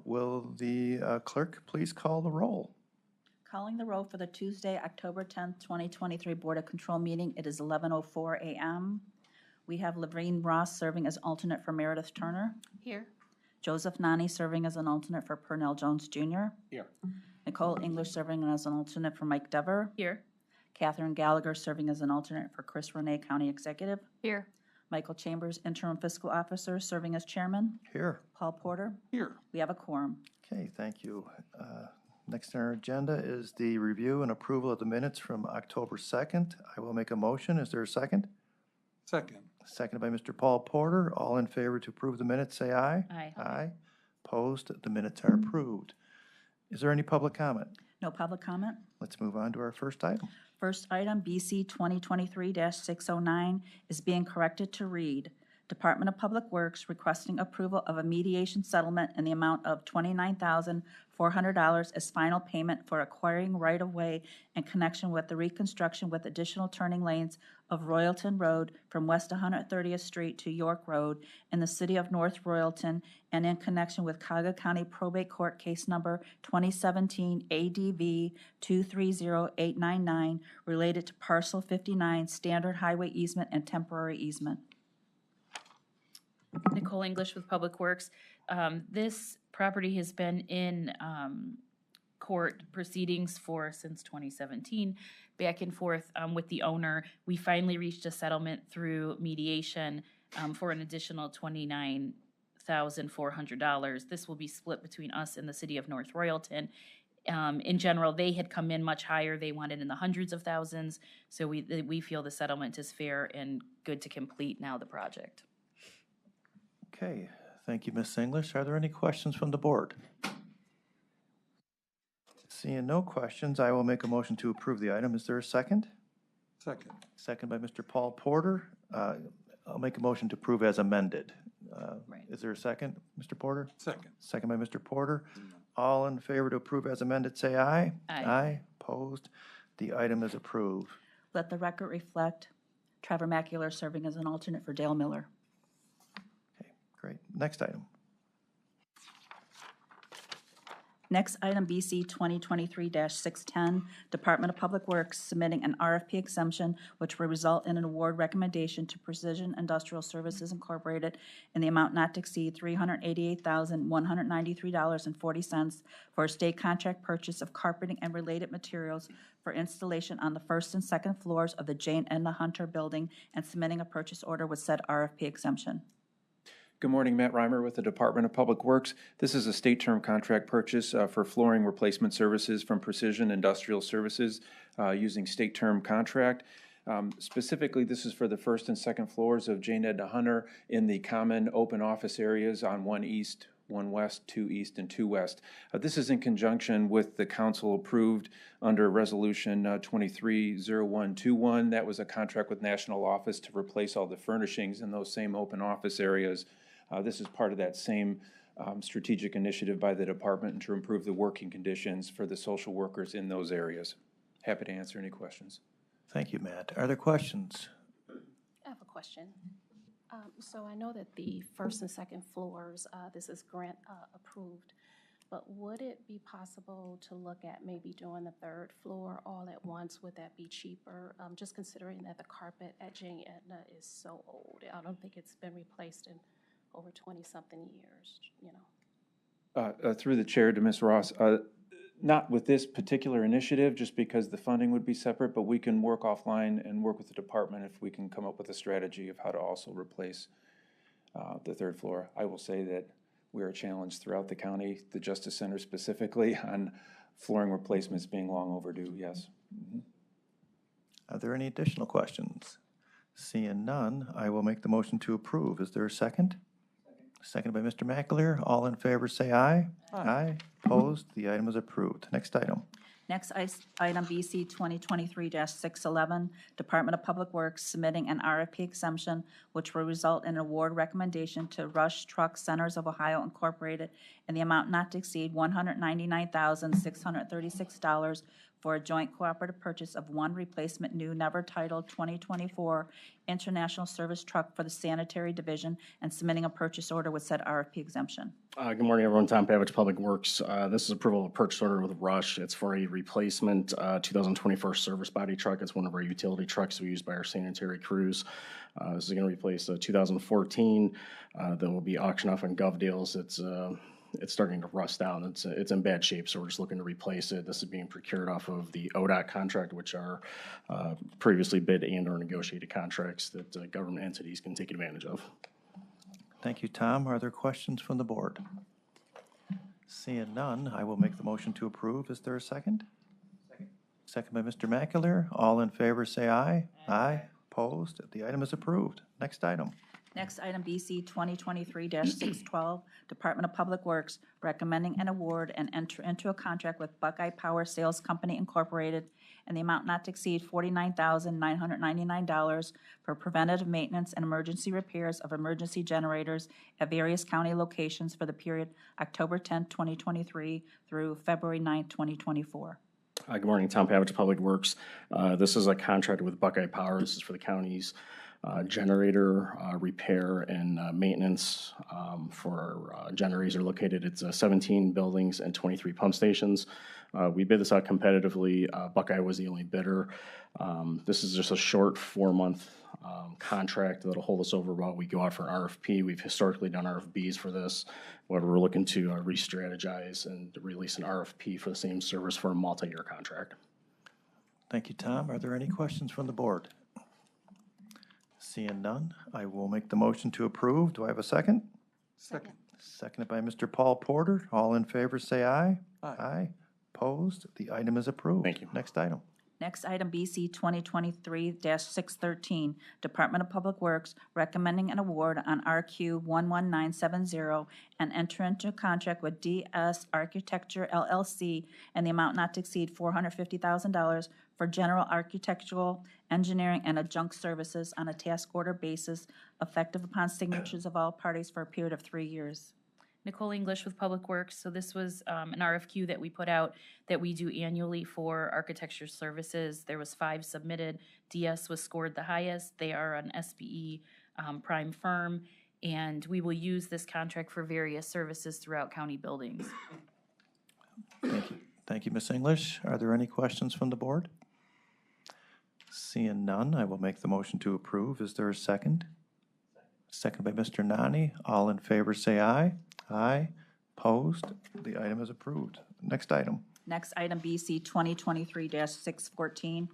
Will the clerk please call the roll? Calling the roll for the Tuesday, October 10th, 2023 Board of Control meeting. It is 11:04 a.m. We have Lorraine Ross serving as alternate for Meredith Turner. Here. Joseph Nani serving as an alternate for Purnell Jones Jr. Here. Nicole English serving as an alternate for Mike Dever. Here. Catherine Gallagher serving as an alternate for Chris Renee, County Executive. Here. Michael Chambers, Interim Fiscal Officer, serving as Chairman. Here. Paul Porter. Here. We have a quorum. Okay, thank you. Next on our agenda is the review and approval of the minutes from October 2nd. I will make a motion. Is there a second? Second. Seconded by Mr. Paul Porter. All in favor to approve the minutes, say aye. Aye. Aye. Opposed? The minutes are approved. Is there any public comment? No public comment. Let's move on to our first item. First item, BC 2023-609, is being corrected to read, Department of Public Works requesting approval of a mediation settlement in the amount of $29,400 as final payment for acquiring right-of-way in connection with the reconstruction with additional turning lanes of Royalton Road from West 130th Street to York Road in the city of North Royalton and in connection with Cuyahoga County Probate Court Case Number 2017 ADV 230899 related to Parcel 59 Standard Highway Easement and Temporary Easement. Nicole English with Public Works. This property has been in court proceedings since 2017, back and forth with the owner. We finally reached a settlement through mediation for an additional $29,400. This will be split between us and the city of North Royalton. In general, they had come in much higher. They wanted in the hundreds of thousands. So we feel the settlement is fair and good to complete now the project. Okay, thank you, Ms. English. Are there any questions from the board? Seeing no questions, I will make a motion to approve the item. Is there a second? Second. Second by Mr. Paul Porter. I'll make a motion to approve as amended. Right. Is there a second, Mr. Porter? Second. Second by Mr. Porter. All in favor to approve as amended, say aye. Aye. Aye. Opposed? The item is approved. Let the record reflect Trevor Macular serving as an alternate for Dale Miller. Okay, great. Next item. Next item, BC 2023-610, Department of Public Works submitting an RFP exemption which will result in an award recommendation to Precision Industrial Services Incorporated in the amount not to exceed $388,193.40 for a state contract purchase of carpeting and related materials for installation on the first and second floors of the Jane Edna Hunter Building and submitting a purchase order with said RFP exemption. Good morning, Matt Reimer with the Department of Public Works. This is a state term contract purchase for flooring replacement services from Precision Industrial Services using state term contract. Specifically, this is for the first and second floors of Jane Edna Hunter in the common open office areas on 1 east, 1 west, 2 east, and 2 west. This is in conjunction with the council approved under Resolution 230121. That was a contract with National Office to replace all the furnishings in those same open office areas. This is part of that same strategic initiative by the department to improve the working conditions for the social workers in those areas. Happy to answer any questions. Thank you, Matt. Are there questions? I have a question. So I know that the first and second floors, this is grant approved, but would it be possible to look at maybe doing the third floor all at once? Would that be cheaper? Just considering that the carpet at Jane Edna is so old. I don't think it's been replaced in over 20-something years, you know. Through the chair to Ms. Ross, not with this particular initiative, just because the funding would be separate, but we can work offline and work with the department if we can come up with a strategy of how to also replace the third floor. I will say that we are challenged throughout the county, the Justice Center specifically, on flooring replacements being long overdue, yes. Mm-hmm. Are there any additional questions? Seeing none, I will make the motion to approve. Is there a second? Second by Mr. McAleer. All in favor say aye. Aye. Opposed? The item is approved. Next item. Next item, BC 2023-611, Department of Public Works submitting an RFP exemption which will result in an award recommendation to Rush Truck Centers of Ohio Incorporated in the amount not to exceed $199,636 for a joint cooperative purchase of one replacement new, never titled 2024 International Service Truck for the Sanitary Division and submitting a purchase order with said RFP exemption. Good morning, everyone. Tom Pavich, Public Works. This is approval of purchase order with Rush. It's for a replacement 2024 service body truck. It's one of our utility trucks we use by our sanitary crews. This is going to replace a 2014 that will be auctioned off on GovDeals. It's starting to rust out. It's in bad shape, so we're just looking to replace it. This is being procured off of the ODOT contract, which are previously bid and/or negotiated contracts that government entities can take advantage of. Thank you, Tom. Are there questions from the board? Seeing none, I will make the motion to approve. Is there a second? Second by Mr. McAleer. All in favor, say aye. Aye. Opposed? The item is approved. Next item. Next item, BC 2023-612, Department of Public Works, recommending an award and enter into a contract with Buckeye Power Sales Company Incorporated in the amount not to exceed $49,999 for preventative maintenance and emergency repairs of emergency generators at various county locations for the period October 10, 2023 through February 9, 2024. Good morning, Tom Pavich, Public Works. This is a contract with Buckeye Power. This is for the county's generator repair and maintenance for generators are located. It's 17 buildings and 23 pump stations. We bid this out competitively. Buckeye was the only bidder. This is just a short 4-month contract that'll hold us over while we go out for an RFP. We've historically done RFBs for this. However, we're looking to re-strategize and release an RFP for the same service for a multi-year contract. Thank you, Tom. Are there any questions from the board? Seeing none, I will make the motion to approve. Do I have a second? Second. Seconded by Mr. Paul Porter. All in favor, say aye. Aye. Aye. Opposed? The item is approved. Thank you. Next item. Next item, BC 2023-613, Department of Public Works, recommending an award on RQ 11970 and enter into a contract with DS Architecture LLC in the amount not to exceed $450,000 for general architectural, engineering, and adjunct services on a task order basis, effective upon signatures of all parties for a period of 3 years. Nicole English with Public Works. So this was an RFQ that we put out that we do annually for architecture services. There was 5 submitted. DS was scored the highest. They are an SBE prime firm, and we will use this contract for various services throughout county buildings. Thank you. Thank you, Ms. English. Are there any questions from the board? Seeing none, I will make the motion to approve. Is there a second? Second by Mr. Nani. All in favor, say aye. Aye. Opposed? The item is approved. Next item. Next item, BC 2023-614,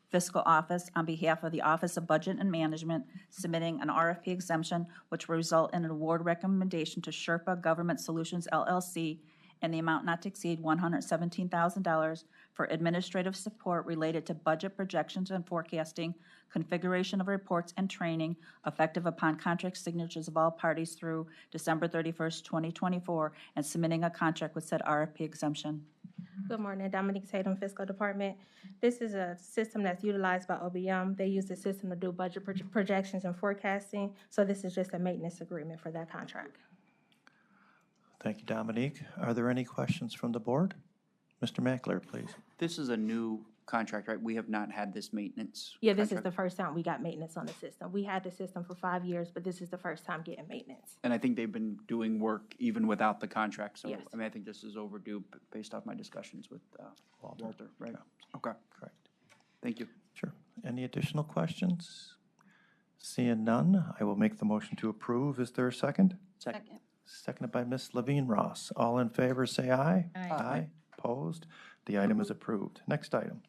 Fiscal Office, on behalf of the Office of Budget and Management, submitting an RFP exemption which will result in an award recommendation to Sherpa Government Solutions LLC in the amount not to exceed $117,000 for administrative support related to budget projections and forecasting, configuration of reports and training, effective upon contract signatures of all parties through December 31st, 2024, and submitting a contract with said RFP exemption. Good morning, Dominique Tatum, Fiscal Department. This is a system that's utilized by OBM. They use the system to do budget projections and forecasting, so this is just a maintenance agreement for that contract. Thank you, Dominique. Are there any questions from the board? Mr. Mackler, please. This is a new contract, right? We have not had this maintenance. Yeah, this is contract. the first time we got maintenance on the system. We had the system for 5 years, but this is the first time getting maintenance. And I think they've been doing work even without the contract, so, Yes. I mean, I think this is overdue based off my discussions with Walter, right? Okay, Correct. thank you. Sure. Any additional questions? Seeing none, I will make the motion to approve. Is there a second? Second. Seconded by Ms. Levine Ross. All in favor, say aye. Aye. Aye. Opposed? The item is approved. Next item.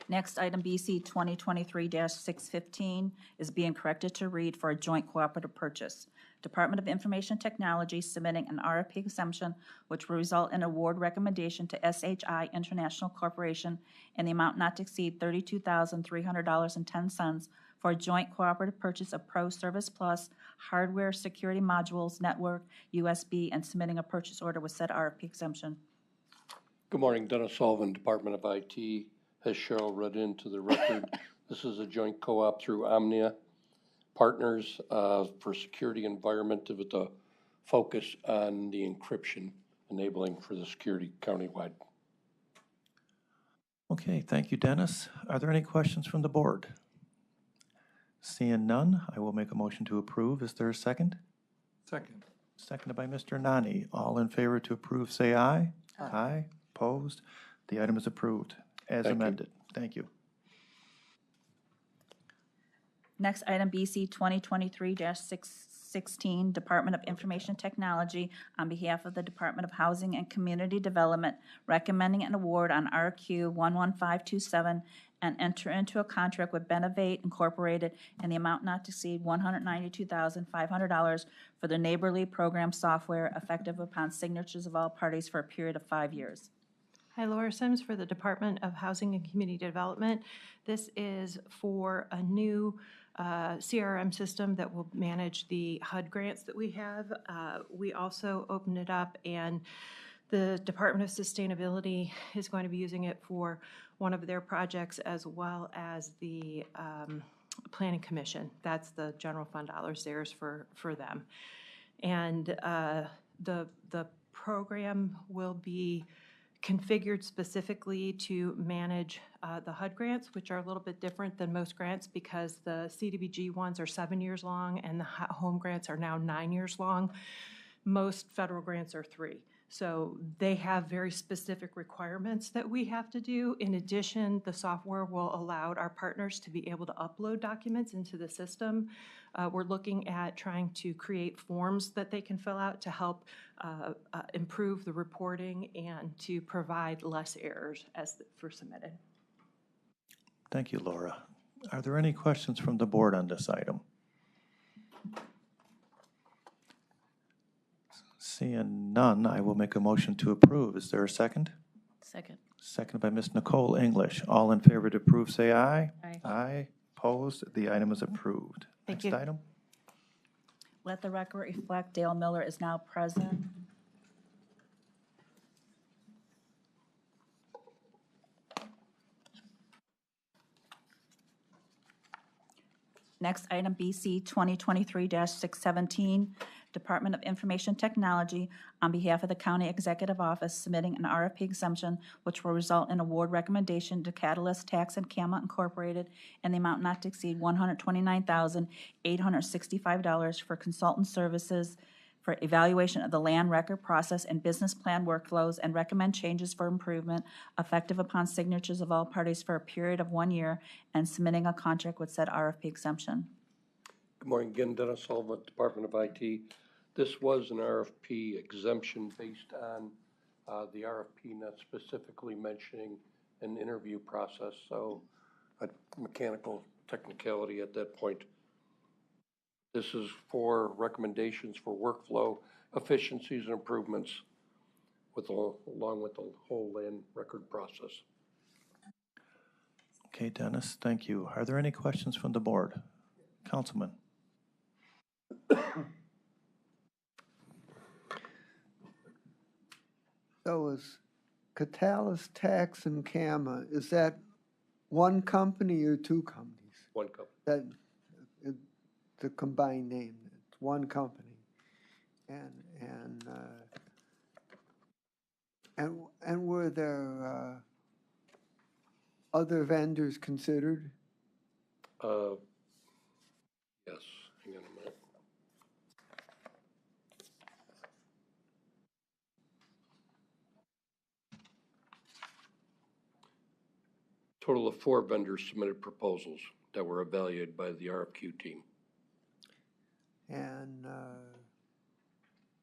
Next item, BC 2023-615, is being corrected to read for a joint cooperative purchase. Department of Information Technology submitting an RFP exemption which will result in award recommendation to SHI International Corporation in the amount not to exceed $32,300.10 for a joint cooperative purchase of Pro Service Plus hardware, security modules, network, USB, and submitting a purchase order with said RFP exemption. Good morning, Dennis Sullivan, Department of IT. As Cheryl read into the record, this is a joint co-op through Omnia Partners for security environment with a focus on the encryption enabling for the security countywide. Okay, thank you, Dennis. Are there any questions from the board? Seeing none, I will make a motion to approve. Is there a second? Second. Seconded by Mr. Nani. All in favor to approve, say aye. Aye. Opposed? The item is approved as Thank you. amended. Thank you. Next item, BC 2023-616, Department of Information Technology, on behalf of the Department of Housing and Community Development, recommending an award on RQ 11527 and enter into a contract with Benovate Incorporated in the amount not to exceed $192,500 for the Neighborly Program software effective upon signatures of all parties for a period of 5 years. Hi, Laura Sims for the Department of Housing and Community Development. This is for a new CRM system that will manage the HUD grants that we have. We also opened it up, and the Department of Sustainability is going to be using it for one of their projects, as well as the Planning Commission. That's the general fund dollars theirs for them. And the program will be configured specifically to manage the HUD grants, which are a little bit different than most grants because the CDBG ones are 7 years long and the home grants are now 9 years long. Most federal grants are 3. So they have very specific requirements that we have to do. In addition, the software will allow our partners to be able to upload documents into the system. We're looking at trying to create forms that they can fill out to help improve the reporting and to provide less errors as for submitted. Thank you, Laura. Are there any questions from the board on this item? Seeing none, I will make a motion to approve. Is there a second? Second. Seconded by Ms. Nicole English. All in favor to approve, say aye. Aye. Aye. Opposed? The item is approved. Thank Next you. item? Let the record reflect Dale Miller is now present. Next item, BC 2023-617, Department of Information Technology, on behalf of the County Executive Office, submitting an RFP exemption which will result in award recommendation to Catalyst Tax and Cama Incorporated in the amount not to exceed $129,865 for consultant services for evaluation of the land record process and business plan workflows, and recommend changes for improvement effective upon signatures of all parties for a period of 1 year, and submitting a contract with said RFP exemption. Good morning again, Dennis Sullivan, Department of IT. This was an RFP exemption based on the RFP not specifically mentioning an interview process, so a mechanical technicality at that point. This is for recommendations for workflow efficiencies and improvements along with the whole land record process. Okay, Dennis, thank you. Are there any questions from the board? Councilman? So is Catalyst Tax and Cama, is that one company or two companies? One company. That, the combined name, it's one company. And were there other vendors considered? Yes, hang on a minute. Total of 4 vendors submitted proposals that were evaluated by the RFQ team. And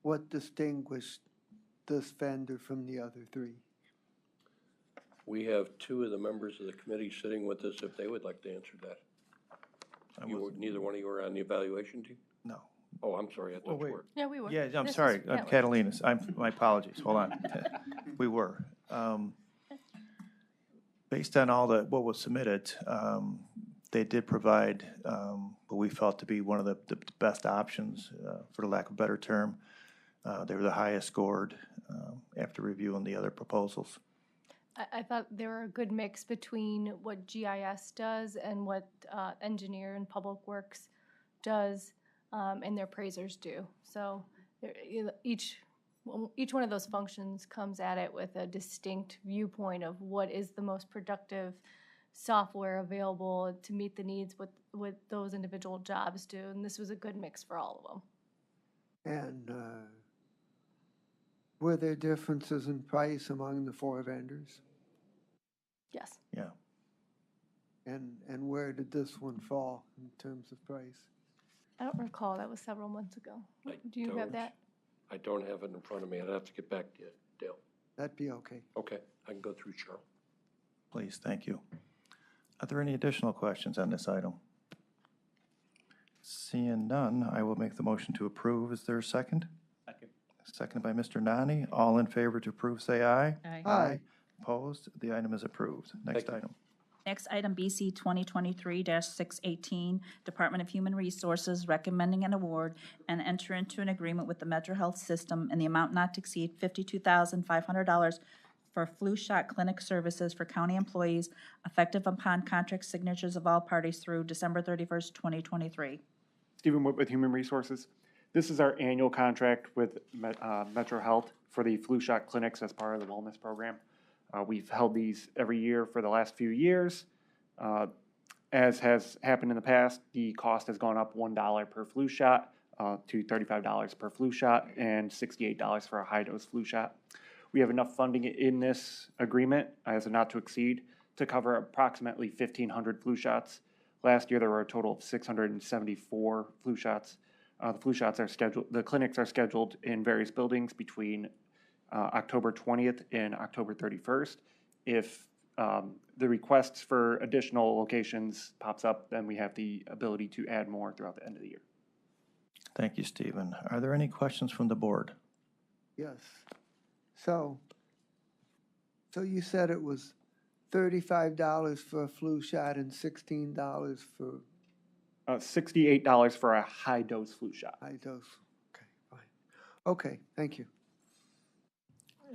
what distinguished this vendor from the other 3? We have 2 of the members of the committee sitting with us if they would like to answer that. Neither one of you were on the evaluation team? No. Oh, I'm sorry, I thought you were. Yeah, we were. Yeah, I'm sorry, Catalina, my apologies, hold on. We were. Based on all what was submitted, they did provide what we felt to be one of the best options, for the lack of a better term. They were the highest scored after reviewing the other proposals. I thought they were a good mix between what GIS does and what Engineer and Public Works does, and their appraisers do. So each each one of those functions comes at it with a distinct viewpoint of what is the most productive software available to meet the needs what those individual jobs do, and this was a good mix for all of them. And were there differences in price among the 4 vendors? Yes. Yeah. And where did this one fall in terms of price? I don't recall, that was several months ago. Do you have don't. that? I don't have it in front of me. I'd have to get back to you, Dale. That'd be okay. Okay, I can go through Cheryl. Please, thank you. Are there any additional questions on this item? Seeing none, I will make the motion to approve. Is there a second? Second. Seconded by Mr. Nani. All in favor to approve, say aye. Aye. Aye. Opposed? The item is approved. Next Thank you. item. Next item, BC 2023-618, Department of Human Resources recommending an award and enter into an agreement with the Metro Health System in the amount not to exceed $52,500 for flu shot clinic services for county employees effective upon contract signatures of all parties through December 31st, 2023. Stephen Whit with Human Resources. This is our annual contract with Metro Health for the flu shot clinics as part of the wellness program. We've held these every year for the last few years. As has happened in the past, the cost has gone up $1 per flu shot to $35 per flu shot and $68 for a high-dose flu shot. We have enough funding in this agreement as a not to exceed to cover approximately 1,500 flu shots. Last year, there were a total of 674 flu shots. The clinics are scheduled in various buildings between October 20th and October 31st. If the requests for additional locations pops up, then we have the ability to add more throughout the end of the year. Thank you, Stephen. Are there any questions from the board? Yes. So you said it was $35 for a flu shot and $16 for $68 for a high-dose flu shot. high dose. Okay, fine. Okay, thank you.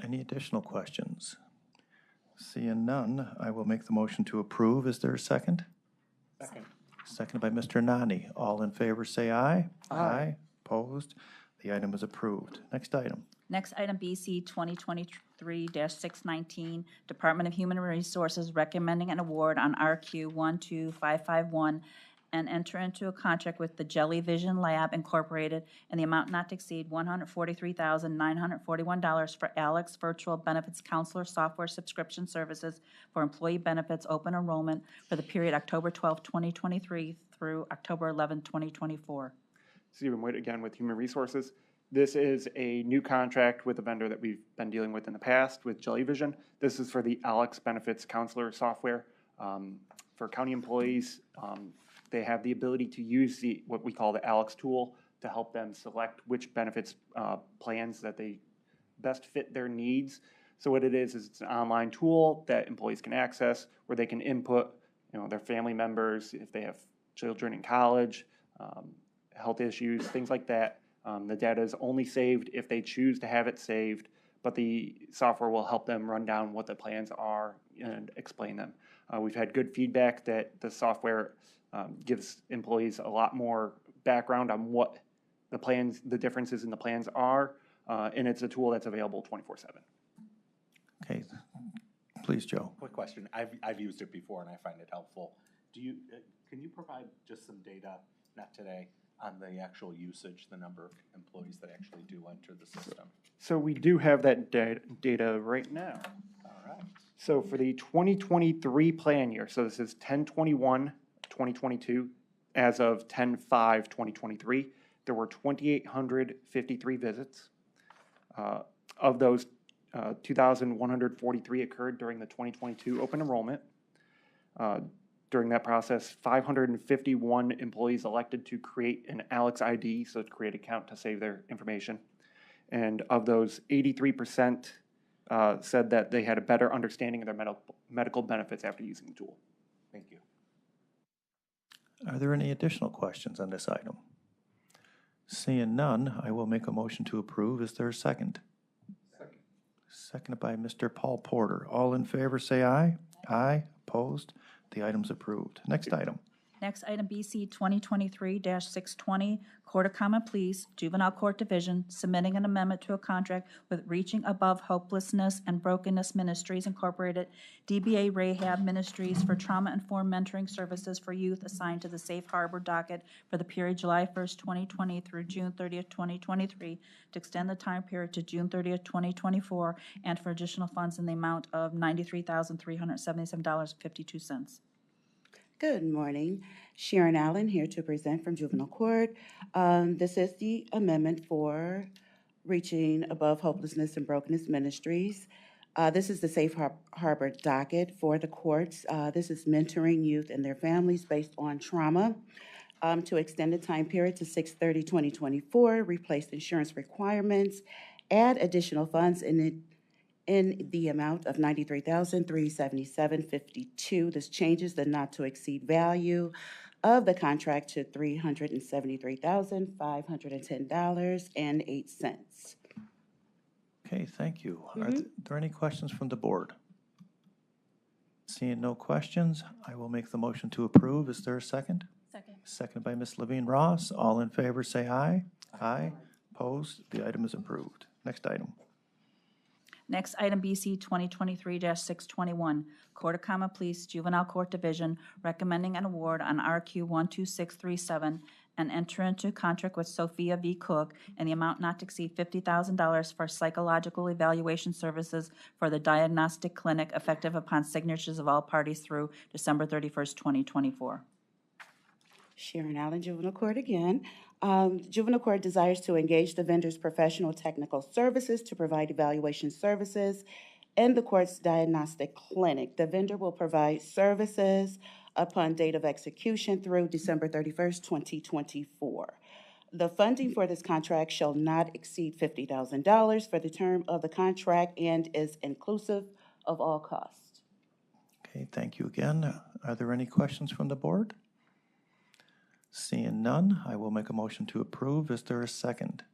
Any additional questions? Seeing none, I will make the motion to approve. Is there a second? Second. Seconded by Mr. Nani. All in favor, say aye. Aye. Opposed? The item is approved. Next item. Next item, BC 2023-619, Department of Human Resources recommending an award on RQ 12551 and enter into a contract with the Jelly Vision Lab Incorporated in the amount not to exceed $143,941 for Alex Virtual Benefits Counselor Software Subscription Services for Employee Benefits Open Enrollment for the period October 12, 2023 through October 11, 2024. Stephen Whit again with Human Resources. This is a new contract with a vendor that we've been dealing with in the past with Jellyvision. This is for the Alex Benefits Counselor software. For county employees, they have the ability to use what we call the Alex tool to help them select which benefits plans that they best fit their needs. So what it is it's an online tool that employees can access where they can input their family members, if they have children in college, health issues, things like that. The data is only saved if they choose to have it saved, but the software will help them run down what the plans are and explain them. We've had good feedback that the software gives employees a lot more background on what the differences in the plans are, and it's a tool that's available 24/7. Okay, please, Joe. Quick question. I've used it before and I find it helpful. Can you provide just some data, not today, on the actual usage, the number of employees that actually do enter the system? So we do have that data right now. All right. So for the 2023 plan year, so this is 10/21/2022, as of 10/5/2023, there were 2,853 visits. Of those, 2,143 occurred during the 2022 open enrollment. During that process, 551 employees elected to create an Alex ID, so to create an account to save their information. And of those, 83% said that they had a better understanding of their medical benefits after using the tool. Thank you. Are there any additional questions on this item? Seeing none, I will make a motion to approve. Is there a second? Second. Seconded by Mr. Paul Porter. All in favor, say aye. Aye. Opposed? The item's approved. Next item. Next, item BC 2023-620, Court of Common Pleas, Juvenile Court Division, submitting an amendment to a contract with Reaching Above Hopelessness and Brokenness Ministries Incorporated, DBA Rahab Ministries for trauma-informed mentoring services for youth assigned to the Safe Harbor docket for the period July 1st, 2020 through June 30th, 2023, to extend the time period to June 30th, 2024, and for additional funds in the amount of $93,377.52. Good morning. Sharon Allen here to present from Juvenile Court. This is the amendment for Reaching Above Hopelessness and Brokenness Ministries. This is the Safe Harbor docket for the courts. This is mentoring youth and their families based on trauma. To extend the time period to 6/30/2024, replace insurance requirements, add additional funds in the amount of $93,377.52. This changes the not-to-exceed value of the contract to $373,510.08. Okay, thank you. Are there any questions from the board? Seeing no questions, I will make the motion to approve. Is there a second? Second. Seconded by Ms. Levine Ross. All in favor, say aye. Aye. Opposed? The item is approved. Next item. Next, item BC 2023-621, Court of Common Pleas, Juvenile Court Division, recommending an award on RQ 12637 and enter into contract with Sophia V. Cook in the amount not to exceed $50,000 for psychological evaluation services for the diagnostic clinic effective upon signatures of all parties through December 31st, 2024. Sharon Allen, Juvenile Court again. Juvenile Court desires to engage the vendor's professional technical services to provide evaluation services in the court's diagnostic clinic. The vendor will provide services upon date of execution through December 31st, 2024. The funding for this contract shall not exceed $50,000 for the term of the contract and is inclusive of all costs. Okay, thank you again. Are there any questions from the board? Seeing none, I will make a motion to approve. Is there a second?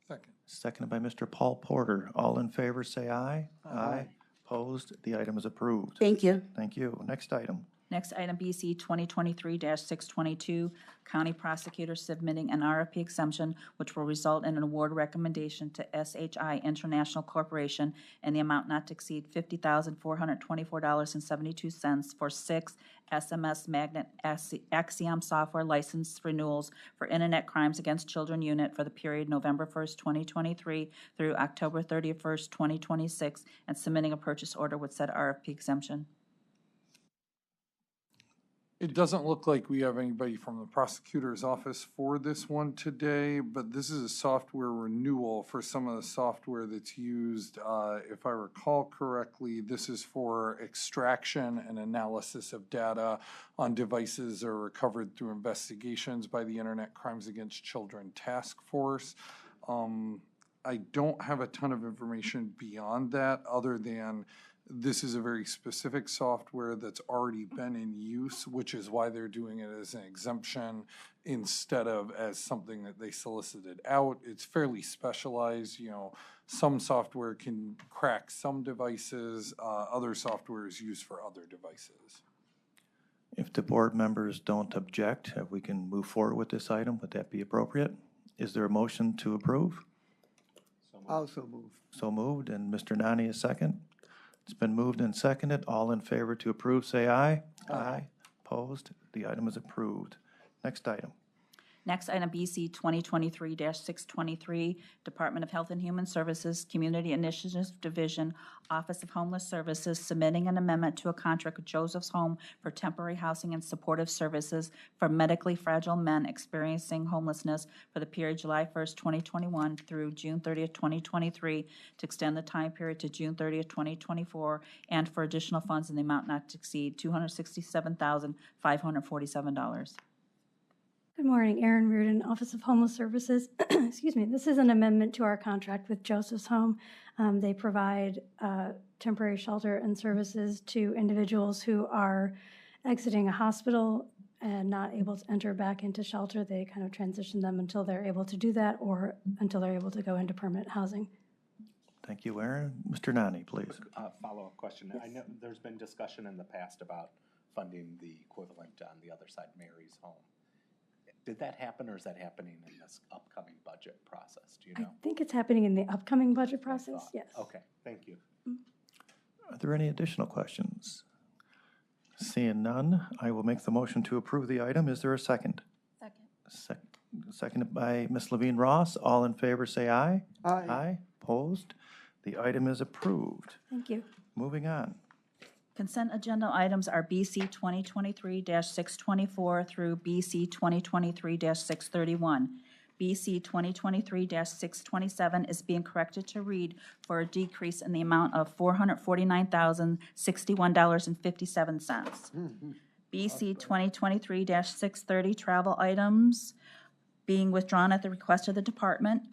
Second. Seconded by Mr. Paul Porter. All in favor, say aye. Aye. Opposed? The item is approved. Thank you. Thank you. Next item. Next, item BC 2023-622, County Prosecutor submitting an RFP exemption, which will result in an award recommendation to SHI International Corporation in the amount not to exceed $50,424.72 for 6 SMS Magnet Axiom software license renewals for Internet Crimes Against Children Unit for the period November 1st, 2023 through October 31st, 2026, and submitting a purchase order with said RFP exemption. It doesn't look like we have anybody from the prosecutor's office for this one today, but this is a software renewal for some of the software that's used. If I recall correctly, this is for extraction and analysis of data on devices that are recovered through investigations by the Internet Crimes Against Children Task Force. I don't have a ton of information beyond that other than this is a very specific software that's already been in use, which is why they're doing it as an exemption instead of as something that they solicited out. It's fairly specialized. You know, some software can crack some devices, other software is used for other devices. If the board members don't object, if we can move forward with this item, would that be appropriate? Is there a motion to approve? Also move. So moved, and Mr. Nani is second. It's been moved and seconded. All in favor to approve, say aye. Aye. Opposed? The item is approved. Next item. Next, item BC 2023-623, Department of Health and Human Services, Community Initiatives Division, Office of Homeless Services, submitting an amendment to a contract with Joseph's Home for temporary housing and supportive services for medically fragile men experiencing homelessness for the period July 1st, 2021 through June 30th, 2023, to extend the time period to June 30th, 2024, and for additional funds in the amount not to exceed $267,547. Good morning, Erin Reardon, Office of Homeless Services. Excuse me. This is an amendment to our contract with Joseph's Home. They provide temporary shelter and services to individuals who are exiting a hospital and not able to enter back into shelter. They kind of transition them until they're able to do that or until they're able to go into permanent housing. Thank you, Aaron. Mr. Nani, please. Follow-up question. I know there's been discussion in the past about funding the equivalent on the other side, Mary's Home. Did that happen, or is that happening in this upcoming budget process? Do you I know? think it's happening in the upcoming budget I process, thought. yes. Okay, thank you. Are there any additional questions? Seeing none, I will make the motion to approve the item. Is there a second? Second. Seconded by Ms. Levine Ross. All in favor, say aye. Aye. Aye. Opposed? The item is approved. Thank you. Moving on. Consent agenda items are BC 2023-624 through BC 2023-631. BC 2023-627 is being corrected to read for a decrease in the amount of $449,061.57. BC 2023-630 travel items being withdrawn at the request of the department.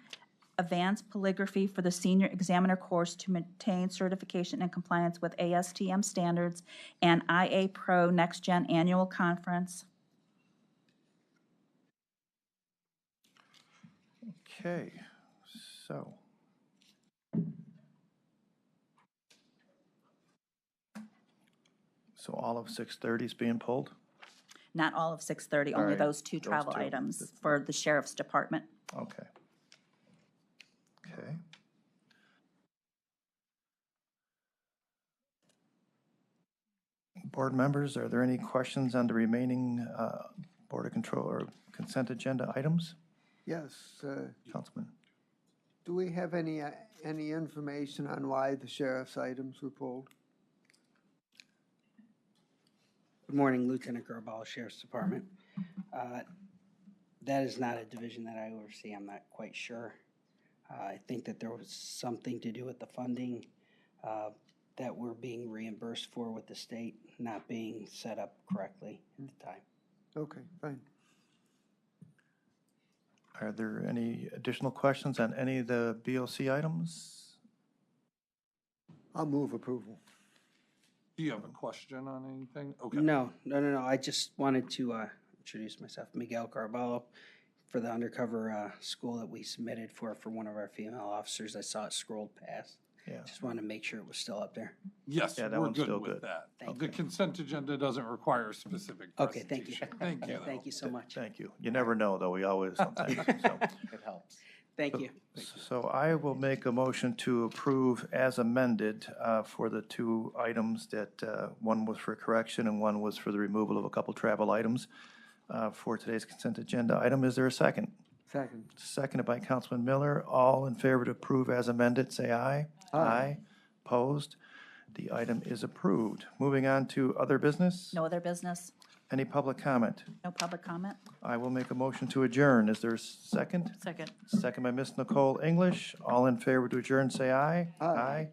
Advanced polygraphy for the senior examiner course to maintain certification and compliance with ASTM standards, and IA Pro Next Gen Annual Conference. Okay, so. So all of 630 is being pulled? Not all of 630, All only right, those two those travel two. items for the sheriff's department. Okay. Okay. Board members, are there any questions on the remaining Board of Control or consent agenda items? Yes, Councilman? do we have any information on why the sheriff's items were pulled? Good morning, Lieutenant Garball, Sheriff's Department. That is not a division that I oversee. I'm not quite sure. I think that there was something to do with the funding that we're being reimbursed for with the state not being set up correctly at the time. Okay, fine. Are there any additional questions on any of the BOC items? I'll move approval. Do you have a question on anything? Okay. No. I just wanted to introduce myself, Miguel Carballo, for the undercover school that we submitted for one of our female officers. I saw it scrolled past. Yeah. Just wanted to make sure it was still up there. Yes, Yeah, that we're one's still good with good. that. Thank The consent agenda doesn't require a specific Okay, thank you. presentation. Thank you. Thank you so much. Thank you. You never know, though. We always sometimes, so. It helps. Thank you. So I will make a motion to approve as amended for the two items that, one was for correction and one was for the removal of a couple travel items for today's consent agenda item. Is there a second? Second. Seconded by Councilman Miller. All in favor to approve as amended, say aye. Aye. Opposed? The item is approved. Moving on to other business. No other business? Any public comment? No public comment? I will make a motion to adjourn. Is there a second? Second. Second by Ms. Nicole English. All in favor to adjourn, say aye. Aye.